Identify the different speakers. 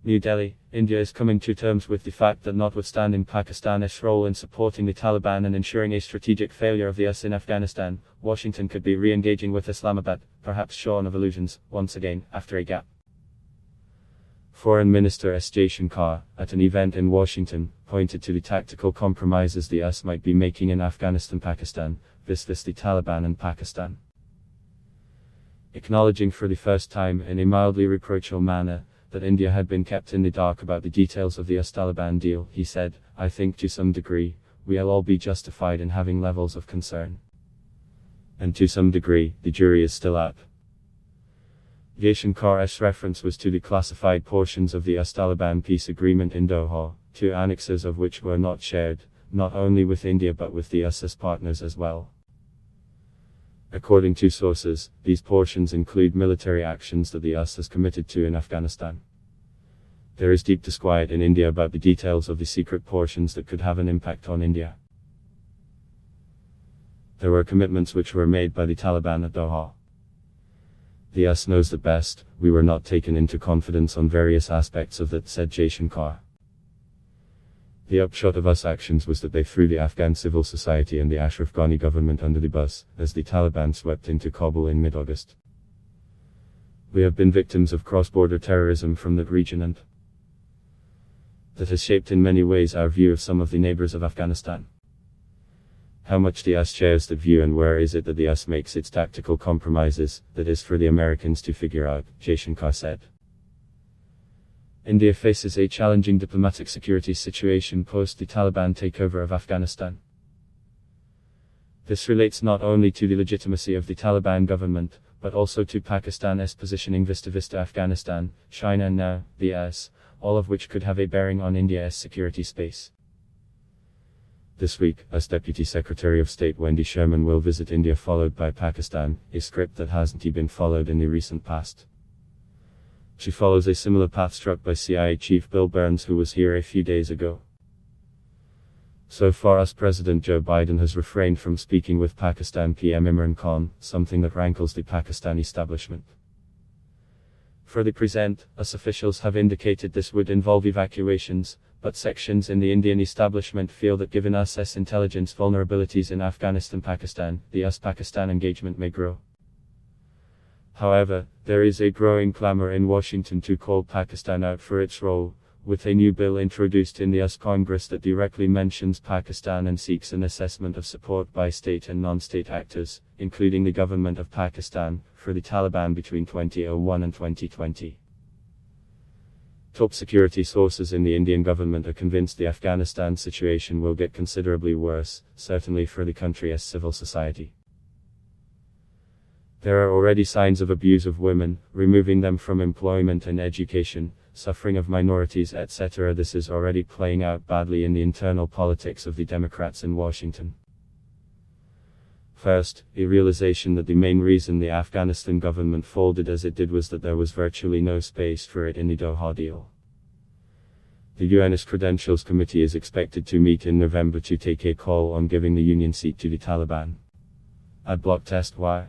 Speaker 1: New Delhi, India is coming to terms with the fact that notwithstanding Pakistan's role in supporting the Taliban and ensuring a strategic failure of the US in Afghanistan, Washington could be re-engaging with Islamabad, perhaps shorn of illusions, once again, after a gap. Foreign Minister S. Jaishankar, at an event in Washington, pointed to the tactical compromises the US might be making in Afghanistan, Pakistan, vis the Taliban and Pakistan. Acknowledging for the first time in a mildly reproachful manner that India had been kept in the dark about the details of the US-Taliban deal, he said, "I think to some degree, we'll all be justified in having levels of concern. And to some degree, the jury is still out." Jaishankar's reference was to the classified portions of the US-Taliban peace agreement in Doha, two annexes of which were not shared, not only with India but with the US's partners as well. According to sources, these portions include military actions that the US has committed to in Afghanistan. There is deep disquiet in India about the details of the secret portions that could have an impact on India. There were commitments which were made by the Taliban at Doha. The US knows the best, we were not taken into confidence on various aspects of that, said Jaishankar. The upshot of US actions was that they threw the Afghan civil society and the Ashraf Ghani government under the bus, as the Taliban swept into Kabul in mid-August. We have been victims of cross-border terrorism from that region, and that has shaped in many ways our view of some of the neighbors of Afghanistan. How much the US shares that view and where is it that the US makes its tactical compromises, that is for the Americans to figure out, Jaishankar said. India faces a challenging diplomatic security situation post the Taliban takeover of Afghanistan. This relates not only to the legitimacy of the Taliban government, but also to Pakistan's positioning vis-a-vis Afghanistan, China and now, the US, all of which could have a bearing on India's security space. This week, as Deputy Secretary of State Wendy Sherman will visit India followed by Pakistan, a script that hasn't been followed in the recent past. She follows a similar path struck by CIA Chief Bill Burns, who was here a few days ago. So far as President Joe Biden has refrained from speaking with Pakistan PM Imran Khan, something that rankles the Pakistani establishment. For the present, US officials have indicated this would involve evacuations, but sections in the Indian establishment feel that given US intelligence vulnerabilities in Afghanistan, Pakistan, the US-Pakistan engagement may grow. However, there is a growing clamor in Washington to call Pakistan out for its role, with a new bill introduced in the US Congress that directly mentions Pakistan and seeks an assessment of support by state and non-state actors, including the government of Pakistan, for the Taliban between 2001 and 2020. Top security sources in the Indian government are convinced the Afghanistan situation will get considerably worse, certainly for the country's civil society. There are already signs of abuse of women, removing them from employment and education, suffering of minorities, etc. This is already playing out badly in the internal politics of the Democrats in Washington. First, a realization that the main reason the Afghanistan government folded as it did was that there was virtually no space for it in the Doha deal. The UN's Credentials Committee is expected to meet in November to take a call on giving the Union seat to the Taliban. Ad block test why?